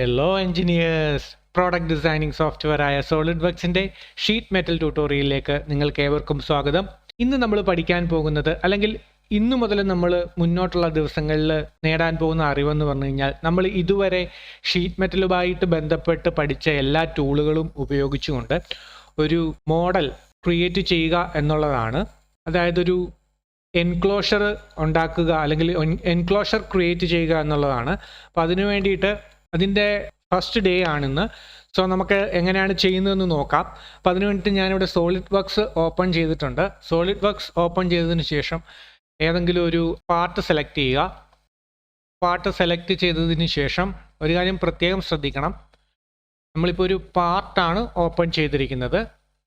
Hello engineers! Product designing software ആയ solid sheet metal ട്യൂട്ടോറിയലിലേക്ക് നിങ്ങൾക്ക് ഏവർക്കും സ്വാഗതം. ഇന്ന് നമ്മൾ പഠിക്കാൻ പോകുന്നത്, അല്ലെങ്കിൽ ഇന്നു മുതൽ നമ്മൾ മുന്നോട്ടുള്ള ദിവസങ്ങളിൽ നേടാൻ പോകുന്ന അറിവെന്ന് പറഞ്ഞു കഴിഞ്ഞാൽ, നമ്മൾ ഇതുവരെ ഷീറ്റ് മെറ്റലുമായിട്ട് ബന്ധപ്പെട്ട് പഠിച്ച എല്ലാ ടൂളുകളും ഉപയോഗിച്ചുകൊണ്ട് ഒരു മോഡൽ ക്രിയേറ്റ് ചെയ്യുക എന്നുള്ളതാണ്. അതായത് ഒരു എൻക്ലോഷർ ഉണ്ടാക്കുക, അല്ലെങ്കിൽ എൻക്ലോഷർ ക്രിയേറ്റ് ചെയ്യുക എന്നുള്ളതാണ്. അപ്പോൾ അതിനു വേണ്ടിയിട്ട് അതിൻ്റെ ഫസ്റ്റ് ഡേ ആണിന്ന്. സോ നമുക്ക് എങ്ങനെയാണ് ചെയ്യുന്നതെന്ന് നോക്കാം. അപ്പോൾ അതിനു വേണ്ടിയിട്ട് ഞാനിവിടെ സോളിഡ് വർക്ക്സ് ഓപ്പൺ ചെയ്തിട്ടുണ്ട്. സോളിഡ് വർക്ക്സ് ഓപ്പൺ ചെയ്തതിന് ശേഷം ഏതെങ്കിലും ഒരു പാർട്ട് സെലക്ട് ചെയ്യുക. പാർട്ട് സെലക്ട് ചെയ്തതിന് ശേഷം ഒരു കാര്യം പ്രത്യേകം ശ്രദ്ധിക്കണം. നമ്മളിപ്പോൾ ഒരു പാർട്ടാണ് ഓപ്പൺ ചെയ്തിരിക്കുന്നത്.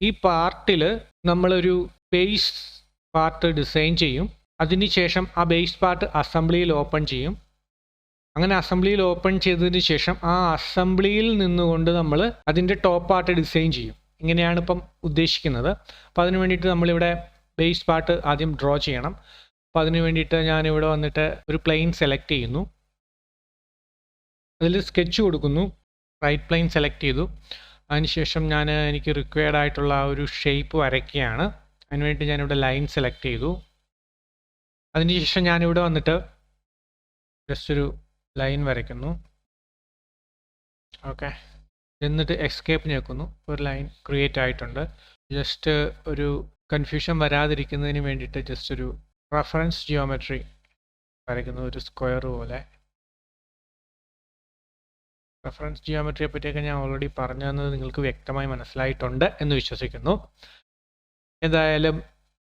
ഈ പാർട്ടിൽ നമ്മളൊരു ബേസ് പാർട്ട് ഡിസൈൻ ചെയ്യും. അതിനുശേഷം ആ ബേസ് പാർട്ട് അസംബ്ലിയിൽ ഓപ്പൺ ചെയ്യും. അങ്ങനെ അസംബ്ലിയിൽ ഓപ്പൺ ചെയ്തതിന് ശേഷം ആ അസംബ്ലിയിൽ നിന്നുകൊണ്ട് നമ്മൾ അതിൻ്റെ ടോപ്പ് പാർട്ട് ഡിസൈൻ ചെയ്യും. ഇങ്ങനെയാണ് ഇപ്പം ഉദ്ദേശിക്കുന്നത്. അപ്പോൾ അതിന് വേണ്ടിയിട്ട് നമ്മളിവിടെ ബേസ് പാർട്ട് ആദ്യം ഡ്രോ ചെയ്യണം. അപ്പോൾ അതിന് വേണ്ടിയിട്ട് ഞാനിവിടെ വന്നിട്ട് ഒരു പ്ലെയിൻ സെലക്ട് ചെയ്യുന്നു. അതിൽ സ്കെച്ച് കൊടുക്കുന്നു. റൈറ്റ് പ്ലെയിൻ സെലക്ട് ചെയ്തു. അതിനുശേഷം എനിക്ക് റിക്വയർഡ് ആയിട്ടുള്ള ആ ഒരു ഷേപ്പ് വരയ്ക്കുകയാണ്. അതിനുവേണ്ടി ഞാനിവിടെ ലൈൻ സെലക്ട് ചെയ്തു. അതിനുശേഷം ഞാനിവിടെ വന്നിട്ട് ജസ്റ്റ് ഒരു ലൈൻ വരയ്ക്കുന്നു. ഓക്കെ, എന്നിട്ട് എസ്കേപ്പ് ഞെക്കുന്നു. ഒരു ലൈൻ ക്രിയേറ്റ് ആയിട്ടുണ്ട്. ജസ്റ്റ് ഒരു കൺഫ്യൂഷൻ വരാതിരിക്കുന്നതിന് വേണ്ടിയിട്ട് ജസ്റ്റ് ഒരു റെഫറൻസ് ജിയോമെട്രി വരയ്ക്കുന്നു, ഒരു സ്ക്വയർ പോലെ. റെഫറൻസ് ജിയോമെട്രിയെ പറ്റിയൊക്കെ ഞാൻ ഓൾറെഡി പറഞ്ഞു തന്നത് നിങ്ങൾക്ക് വ്യക്തമായി മനസ്സിലായിട്ടുണ്ട് എന്ന് വിശ്വസിക്കുന്നു. എന്തായാലും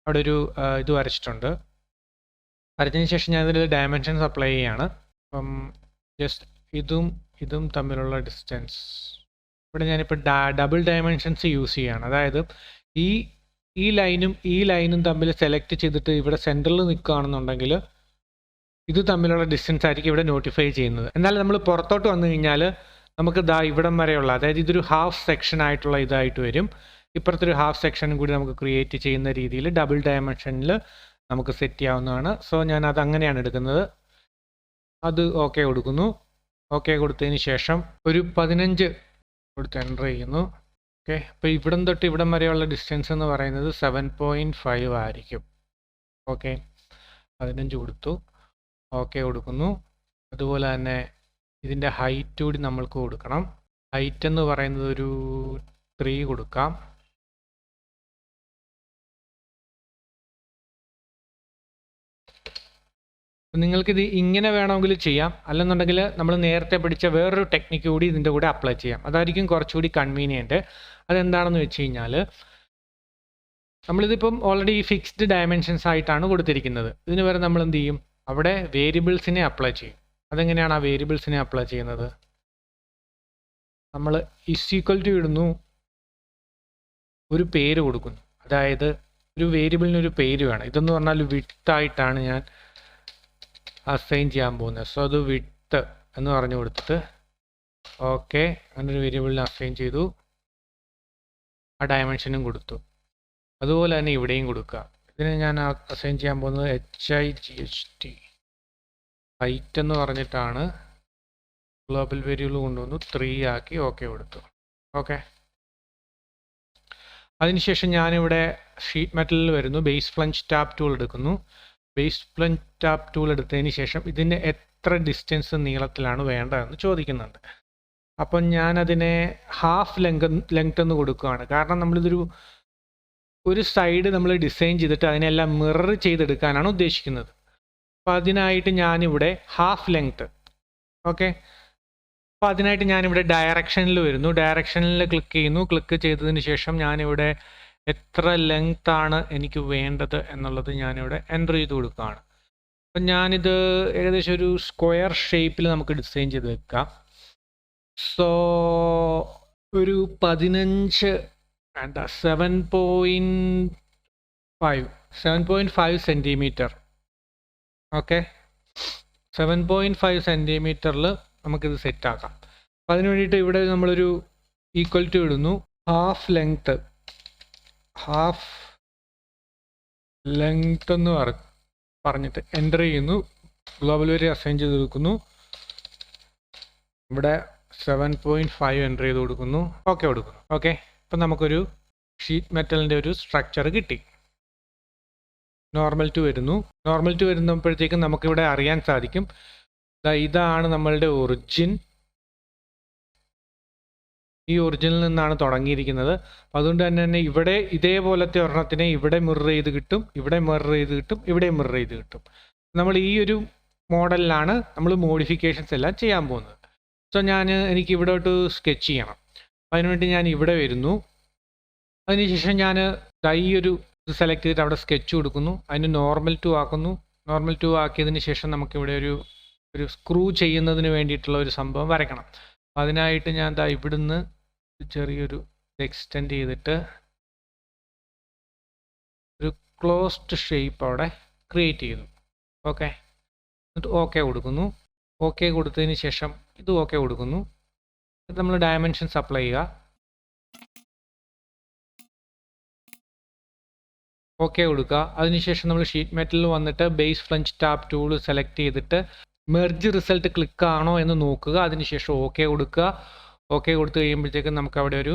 അവിടെ ഒരു ഇത് വരച്ചിട്ടുണ്ട്. വരച്ചതിന് ശേഷം ഞാൻ ഇതിൽ ഡയമെൻഷൻസ് അപ്ലൈ ചെയ്യുകയാണ്. അപ്പം ജസ്റ്റ് ഇതും തമ്മിലുള്ള ഡിസ്റ്റൻസ് ഇവിടെ ഞാനിപ്പോൾ ഡബിൾ ഡയമെൻഷൻസ് യൂസ് ചെയ്യുകയാണ്. അതായത് ഈ ലൈനും തമ്മിൽ സെലക്ട് ചെയ്തിട്ട് ഇവിടെ സെൻറ്ററിൽ നിൽക്കുകയാണെന്നുണ്ടെങ്കിൽ ഇത് തമ്മിലുള്ള ഡിസ്റ്റൻസ് ആയിരിക്കും ഇവിടെ നോട്ടിഫൈ ചെയ്യുന്നത്. എന്നാൽ നമ്മൾ പുറത്തോട്ട് വന്നു കഴിഞ്ഞാൽ നമുക്ക് ഇവിടം വരെയുള്ള, അതായത് ഇതൊരു ഹാഫ് സെക്ഷൻ ആയിട്ടുള്ള ഇതായിട്ട് വരും. ഇപ്പുറത്തൊരു ഹാഫ് സെക്ഷനും കൂടി നമുക്ക് ക്രിയേറ്റ് ചെയ്യുന്ന രീതിയിൽ ഡബിൾ ഡയമെൻഷനിൽ നമുക്ക് സെറ്റ് ചെയ്യാവുന്നതാണ്. സോ ഞാൻ അത് അങ്ങനെയാണ് എടുക്കുന്നത്. അത് ഓക്കെ കൊടുക്കുന്നു. ഓക്കെ കൊടുത്തതിന് ശേഷം ഒരു 15 കൊടുത്ത് എൻ്റർ ചെയ്യുന്നു. ഓക്കെ, അപ്പോൾ ഇവിടം തൊട്ട് ഇവിടം വരെയുള്ള ഡിസ്റ്റൻസ് എന്ന് പറയുന്നത് 7.5 ആയിരിക്കും. ഓക്കെ, 15 കൊടുത്തു. ഓക്കെ കൊടുക്കുന്നു. അതുപോലെ തന്നെ ഇതിൻ്റെ ഹൈറ്റ് കൂടി നമ്മൾക്ക് കൊടുക്കണം. ഹൈറ്റ് എന്ന് പറയുന്നത് ഒരു 3 കൊടുക്കാം. നിങ്ങൾക്കിത് ഇങ്ങനെ വേണമെങ്കിൽ ചെയ്യാം, അല്ലെന്നുണ്ടെങ്കിൽ നമ്മൾ നേരത്തെ പഠിച്ച വേറൊരു ടെക്നിക്ക് കൂടി ഇതിൻ്റെ കൂടെ അപ്ലൈ ചെയ്യാം. അതായിരിക്കും കുറച്ചുകൂടി കൺവീനിയൻറ്റ്. അതെന്താണെന്ന് വെച്ച് കഴിഞ്ഞാൽ, നമ്മളിതിപ്പം ഓൾറെഡി ഫിക്സ്ഡ് ഡയമെൻഷൻസ് ആയിട്ടാണ് കൊടുത്തിരിക്കുന്നത്. ഇതിന് വരെ നമ്മൾ എന്ത് ചെയ്യും, അവിടെ വേരിയബിൾസിനെ അപ്ലൈ ചെയ്യും. അതെങ്ങനെയാണ് ആ വേരിയബിൾസിനെ അപ്ലൈ ചെയ്യുന്നത്? നമ്മൾ =ടു ഇടുന്നു, ഒരു പേര് കൊടുക്കുന്നു. അതായത് ഒരു വേരിയബിളിനൊരു പേര് വേണം. ഇതെന്ന് പറഞ്ഞാൽ വിഡ്ത്ത് ആയിട്ടാണ് ഞാൻ അസൈൻ ചെയ്യാൻ പോകുന്നത്. സോ അത് വിഡ്ത്ത് എന്ന് പറഞ്ഞു കൊടുത്തിട്ട് ഓക്കെ, അങ്ങനെ ഒരു വേരിയബിളിന് അസൈൻ ചെയ്തു. ആ ഡയമെൻഷനും കൊടുത്തു. അതുപോലെ തന്നെ ഇവിടെയും കൊടുക്കുക. ഇതിന് ഞാൻ അസൈൻ ചെയ്യാൻ പോകുന്നത് HIGHT ഹൈറ്റ് എന്ന് പറഞ്ഞിട്ടാണ്. ഗ്ലോബൽ വേരിയബിൾ കൊണ്ടുവന്നു, 3 ആക്കി. ഓക്കെ കൊടുത്തു. ഓക്കെ, അതിനുശേഷം ഞാനിവിടെ ഷീറ്റ് മെറ്റലിൽ വരുന്നു. ബേസ് ഫ്ലഞ്ച് ടാപ്പ് ടൂൾ എടുക്കുന്നു. ബേസ് ഫ്ലഞ്ച് ടാപ്പ് ടൂൾ എടുത്തതിന് ശേഷം ഇതിന് എത്ര ഡിസ്റ്റൻസ് നീളത്തിലാണ് വേണ്ടതെന്ന് ചോദിക്കുന്നുണ്ട്. അപ്പം ഞാനതിനെ ഹാഫ് ലെങ്ത് എന്ന് കൊടുക്കുകയാണ്. കാരണം ഒരു സൈഡ് നമ്മൾ ഡിസൈൻ ചെയ്തിട്ട് അതിനെല്ലാം മിറർ ചെയ്തെടുക്കാനാണ് ഉദ്ദേശിക്കുന്നത്. അപ്പോൾ അതിനായിട്ട് ഞാനിവിടെ ഹാഫ് ലെങ്ത്. ഓക്കെ, അപ്പോൾ അതിനായിട്ട് ഞാനിവിടെ ഡയറക്ഷനിൽ വരുന്നു. ഡയറക്ഷനിൽ ക്ലിക്ക് ചെയ്യുന്നു. ക്ലിക്ക് ചെയ്തതിന് ശേഷം ഞാനിവിടെ എത്ര ലെങ്ത് ആണ് എനിക്ക് വേണ്ടത് എന്നുള്ളത് ഞാനിവിടെ എൻ്റർ ചെയ്ത് കൊടുക്കുകയാണ്. അപ്പം ഞാനിത് ഏകദേശം ഒരു സ്ക്വയർ ഷേപ്പിൽ നമുക്ക് ഡിസൈൻ ചെയ്ത് വെക്കാം. സോ ഒരു 15 വേണ്ട, 7.5 സെൻറ്റിമീറ്റർ. ഓക്കെ, 7.5 സെൻറ്റിമീറ്ററിൽ നമുക്കിത് സെറ്റാക്കാം. അപ്പം അതിന് വേണ്ടിയിട്ട് ഇവിടെ നമ്മളൊരു =ടു ഇടുന്നു. ഹാഫ് ലെങ്ത് എന്ന് പറഞ്ഞിട്ട് എൻ്റർ ചെയ്യുന്നു. ഗ്ലോബൽ വേരിയബിൾ അസൈൻ ചെയ്ത് വെക്കുന്നു. ഇവിടെ 7.5 എൻ്റർ ചെയ്ത് കൊടുക്കുന്നു. ഓക്കെ കൊടുക്കുന്നു. ഓക്കെ, ഇപ്പം നമുക്കൊരു ഷീറ്റ് മെറ്റലിൻ്റെ ഒരു സ്ട്രക്ചർ കിട്ടി. നോർമൽ ടു വരുന്നു. നോർമൽ ടു വരുമ്പോഴത്തേക്കും നമുക്കിവിടെ അറിയാൻ സാധിക്കും ഇതാണ് നമ്മളുടെ ഒറിജിൻ. ഈ ഒറിജിനിൽ നിന്നാണ് തുടങ്ങിയിരിക്കുന്നത്. അതുകൊണ്ട് തന്നെ ഇവിടെ ഇതേപോലത്തെ ഒരെണ്ണത്തിനെ ഇവിടെ മിറർ ചെയ്ത് കിട്ടും, ഇവിടെ മിറർ ചെയ്ത് കിട്ടും, ഇവിടെ മിറർ ചെയ്ത് കിട്ടും. നമ്മൾ ഈ ഒരു മോഡലിലാണ് നമ്മൾ മോഡിഫിക്കേഷൻസ് എല്ലാം ചെയ്യാൻ പോകുന്നത്. സോ എനിക്ക് ഇവിടോട്ട് സ്കെച്ച് ചെയ്യണം. അതിനുവേണ്ടി ഞാൻ ഇവിടെ വരുന്നു. അതിനുശേഷം ഞാൻ ഈ ഒരു ഇത് സെലക്ട് ചെയ്തിട്ട് അവിടെ സ്കെച്ച് കൊടുക്കുന്നു. അതിന് നോർമൽ ടു ആക്കുന്നു. നോർമൽ ടു ആക്കിയതിന് ശേഷം നമുക്കിവിടെ ഒരു സ്ക്രൂ ചെയ്യുന്നതിന് വേണ്ടിയിട്ടുള്ള ഒരു സംഭവം വരയ്ക്കണം. അതിനായിട്ട് ഞാൻ ഇവിടുന്ന് ചെറിയൊരു എക്സ്റ്റെൻഡ് ചെയ്തിട്ട് ഒരു ക്ലോസ്ഡ് ഷേപ്പ് അവിടെ ക്രിയേറ്റ് ചെയ്തു. ഓക്കെ, എന്നിട്ട് ഓക്കെ കൊടുക്കുന്നു. ഓക്കെ കൊടുത്തതിന് ശേഷം ഇത് ഓക്കെ കൊടുക്കുന്നു. ഇത് നമ്മൾ ഡയമെൻഷൻസ് അപ്ലൈ ചെയ്യുക. ഓക്കെ കൊടുക്കുക. അതിനുശേഷം നമ്മൾ ഷീറ്റ് മെറ്റലിൽ വന്നിട്ട് ബേസ് ഫ്ലഞ്ച് ടാപ്പ് ടൂൾ സെലക്ട് ചെയ്തിട്ട് മെർജ് റിസൾട്ട് ക്ലിക്ക് ആണോ എന്ന് നോക്കുക. അതിനുശേഷം ഓക്കെ കൊടുക്കുക. ഓക്കെ കൊടുത്തു കഴിയുമ്പോഴത്തേക്കും നമുക്ക് അവിടെ ഒരു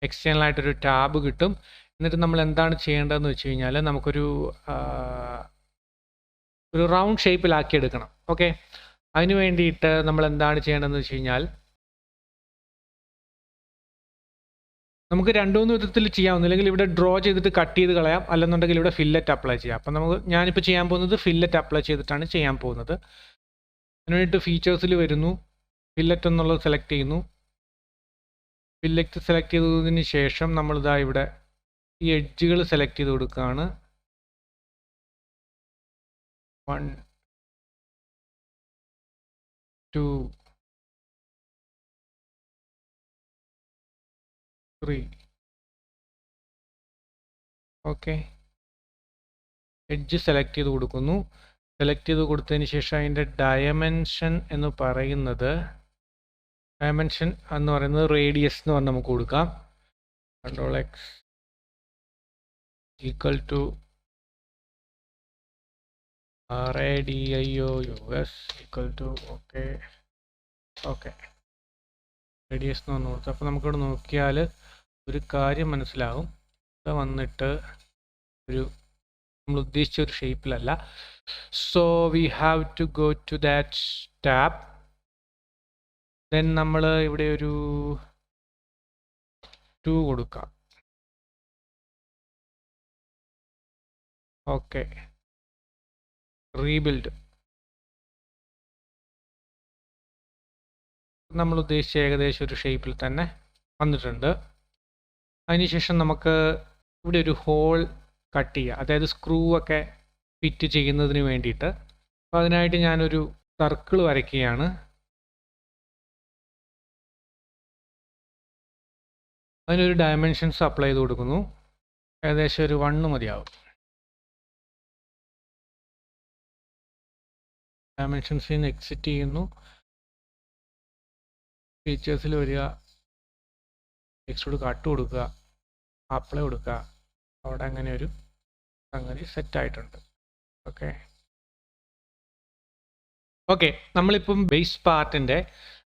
എക്സ്റ്റേണൽ ആയിട്ടൊരു ടാബ് കിട്ടും. എന്നിട്ട് നമ്മൾ എന്താണ് ചെയ്യേണ്ടതെന്ന് വെച്ച് കഴിഞ്ഞാൽ നമുക്കൊരു റൗണ്ട് ഷേപ്പിലാക്കി എടുക്കണം. ഓക്കെ, അതിന് വേണ്ടിയിട്ട് നമ്മൾ എന്താണ് ചെയ്യേണ്ടതെന്ന് വെച്ച് കഴിഞ്ഞാൽ നമുക്ക് രണ്ടുമൂന്ന് വിധത്തിൽ ചെയ്യാം. ഒന്നുമില്ലെങ്കിൽ ഇവിടെ ഡ്രോ ചെയ്തിട്ട് കട്ട് ചെയ്ത് കളയാം, അല്ലെന്നുണ്ടെങ്കിൽ ഇവിടെ ഫില്ലറ്റ് അപ്ലൈ ചെയ്യാം. അപ്പം ഞാനിപ്പോൾ ചെയ്യാൻ പോകുന്നത് ഫില്ലറ്റ് അപ്ലൈ ചെയ്തിട്ടാണ് ചെയ്യാൻ പോകുന്നത്. അതിന് വേണ്ടിയിട്ട് ഫീച്ചേഴ്സിൽ വരുന്നു, ഫില്ലറ്റ് എന്നുള്ളത് സെലക്ട് ചെയ്യുന്നു. ഫില്ലറ്റ് സെലക്ട് ചെയ്തതിന് ശേഷം നമ്മളിതാ ഇവിടെ ഈ എഡ്ജുകൾ സെലക്ട് ചെയ്ത് കൊടുക്കുകയാണ്. 1 2 3. ഓക്കെ, എഡ്ജ് സെലക്ട് ചെയ്ത് കൊടുക്കുന്നു. സെലക്ട് ചെയ്ത് കൊടുത്തതിന് ശേഷം അതിൻ്റെ ഡയമെൻഷൻ എന്ന് പറയുന്നത് റേഡിയസ് എന്ന് പറഞ്ഞ് നമുക്ക് കൊടുക്കാം. Ctrl+X equal to radius equal to okay radius എന്ന് പറഞ്ഞു കൊടുത്തു. അപ്പോൾ നമുക്കിവിടെ നോക്കിയാൽ ഒരു കാര്യം മനസ്സിലാവും. ഇത് വന്നിട്ട് നമ്മൾ ഉദ്ദേശിച്ച ഒരു ഷേപ്പിലല്ല. So we have to go to that tab. Then നമ്മൾ ഇവിടെ ഒരു 2 കൊടുക്കാം. Okay, rebuild. നമ്മൾ ഉദ്ദേശിച്ച ഏകദേശം ഒരു ഷേപ്പിൽ തന്നെ വന്നിട്ടുണ്ട്. അതിനുശേഷം നമുക്ക് ഇവിടെ ഒരു ഹോൾ കട്ട് ചെയ്യുക, അതായത് സ്ക്രൂ ഒക്കെ ഫിറ്റ് ചെയ്യുന്നതിന് വേണ്ടിയിട്ട്. അപ്പോൾ അതിനായിട്ട് ഞാനൊരു സർക്കിൾ വരയ്ക്കുകയാണ്. അതിനൊരു ഡയമെൻഷൻസ് അപ്ലൈ ചെയ്ത് കൊടുക്കുന്നു. ഏകദേശം ഒരു 1 മതിയാവും. ഡയമെൻഷൻസിൽ നിന്ന് എക്സിറ്റ് ചെയ്യുന്നു. ഫീച്ചേഴ്സിൽ വരിക, എക്സ്ട്രൂഡ് കട്ട് കൊടുക്കുക, അപ്ലൈ കൊടുക്കുക. അവിടെ അങ്ങനെ ഒരു സംഗതി സെറ്റായിട്ടുണ്ട്. ഓക്കെ, നമ്മളിപ്പം ബേസ് പാർട്ടിൻ്റെ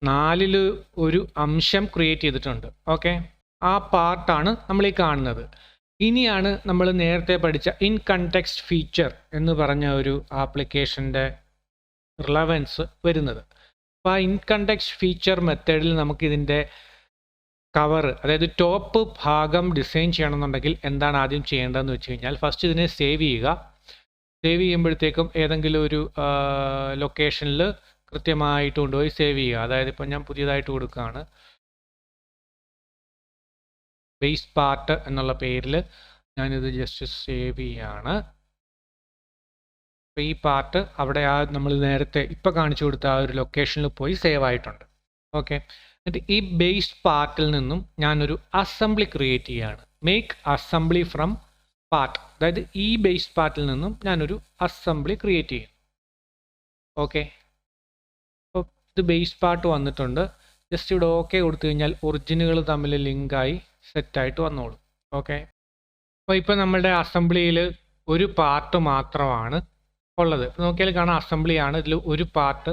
4ൽ ഒരു അംശം ക്രിയേറ്റ് ചെയ്തിട്ടുണ്ട്. ഓക്കെ, ആ പാർട്ടാണ് നമ്മൾ ഈ കാണുന്നത്. ഇനിയാണ് നമ്മൾ നേരത്തെ പഠിച്ച ഇൻ കണ്ടെക്സ്റ്റ് ഫീച്ചർ എന്ന് പറഞ്ഞ ഒരു ആപ്ലിക്കേഷൻ്റെ റിലവൻസ് വരുന്നത്. അപ്പോൾ ആ ഇൻ കണ്ടെക്സ്റ്റ് ഫീച്ചർ മെത്തേഡിൽ നമുക്കിതിൻ്റെ കവർ, അതായത് ടോപ്പ് ഭാഗം ഡിസൈൻ ചെയ്യണമെന്നുണ്ടെങ്കിൽ എന്താണ് ആദ്യം ചെയ്യേണ്ടതെന്ന് വെച്ച് കഴിഞ്ഞാൽ ഫസ്റ്റ് ഇതിനെ സേവ് ചെയ്യുക. സേവ് ചെയ്യുമ്പോഴത്തേക്കും ഏതെങ്കിലും ഒരു ലൊക്കേഷനിൽ കൃത്യമായിട്ട് കൊണ്ടുപോയി സേവ് ചെയ്യുക. അതായത് ഇപ്പം ഞാൻ പുതിയതായിട്ട് കൊടുക്കുകയാണ്, ബേസ് പാർട്ട് എന്നുള്ള പേരിൽ ഞാനിത് ജസ്റ്റ് സേവ് ചെയ്യാണ്. അപ്പോൾ ഈ പാർട്ട് അവിടെ നമ്മൾ നേരത്തെ ഇപ്പം കാണിച്ചു കൊടുത്ത ആ ഒരു ലൊക്കേഷനിൽ പോയി സേവ് ആയിട്ടുണ്ട്. ഓക്കെ, എന്നിട്ട് ഈ ബേസ് പാർട്ടിൽ നിന്നും ഞാനൊരു അസംബ്ലി ക്രിയേറ്റ് ചെയ്യുകയാണ്. മേക്ക് അസംബ്ലി ഫ്രം പാർട്ട്, അതായത് ഈ ബേസ് പാർട്ടിൽ നിന്നും ഞാനൊരു അസംബ്ലി ക്രിയേറ്റ് ചെയ്യും. ഓക്കെ, അപ്പോൾ ഇത് ബേസ് പാർട്ട് വന്നിട്ടുണ്ട്. ജസ്റ്റ് ഇവിടെ ഓക്കെ കൊടുത്തു കഴിഞ്ഞാൽ ഒറിജിനുകൾ തമ്മിൽ ലിങ്കായി സെറ്റായിട്ട് വന്നോളും. ഓക്കെ, അപ്പോൾ ഇപ്പോൾ നമ്മളുടെ അസംബ്ലിയിൽ ഒരു പാർട്ട് മാത്രമാണ് ഉള്ളത്. നോക്കിയാൽ കാണാം അസംബ്ലിയാണ്. ഇതിൽ ഒരു പാർട്ട്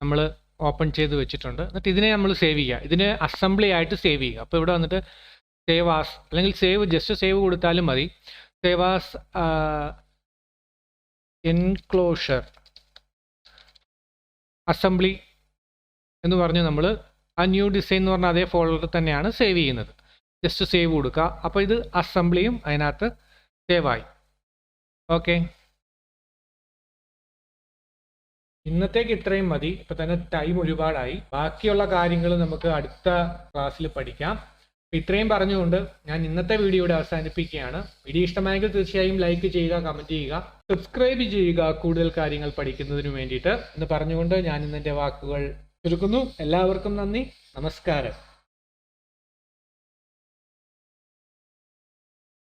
നമ്മൾ ഓപ്പൺ ചെയ്ത് വെച്ചിട്ടുണ്ട്. എന്നിട്ട് ഇതിനെ നമ്മൾ സേവ് ചെയ്യുക, ഇതിനെ അസംബ്ലി ആയിട്ട് സേവ് ചെയ്യുക. അപ്പോൾ ഇവിടെ വന്നിട്ട് സേവ് ആസ് അല്ലെങ്കിൽ ജസ്റ്റ് സേവ് കൊടുത്താലും മതി. സേവ് ആസ് എൻക്ലോഷർ അസംബ്ലി എന്ന് പറഞ്ഞ് നമ്മൾ ആ ന്യൂ ഡിസൈൻ എന്ന് പറഞ്ഞാൽ അതേ ഫോൾഡറിൽ തന്നെയാണ് സേവ് ചെയ്യുന്നത്. ജസ്റ്റ് സേവ് കൊടുക്കുക. അപ്പോൾ ഇത് അസംബ്ലിയും അതിനകത്ത് സേവായി. ഓക്കെ, ഇന്നത്തേക്ക് ഇത്രയും മതി. ഇപ്പം തന്നെ ടൈം ഒരുപാടായി. ബാക്കിയുള്ള കാര്യങ്ങൾ നമുക്ക് അടുത്ത ക്ലാസ്സിൽ പഠിക്കാം. ഇത്രയും പറഞ്ഞുകൊണ്ട് ഞാൻ ഇന്നത്തെ വീഡിയോ ഇവിടെ അവസാനിപ്പിക്കുകയാണ്. വീഡിയോ ഇഷ്ടമായെങ്കിൽ തീർച്ചയായും ലൈക്ക് ചെയ്യുക, കമൻറ്റ് ചെയ്യുക, സബ്സ്ക്രൈബ് ചെയ്യുക കൂടുതൽ കാര്യങ്ങൾ പഠിക്കുന്നതിന് വേണ്ടിയിട്ട് എന്ന് പറഞ്ഞുകൊണ്ട് ഞാൻ ഇന്നെൻ്റെ വാക്കുകൾ ചുരുക്കുന്നു. എല്ലാവർക്കും നന്ദി, നമസ്കാരം.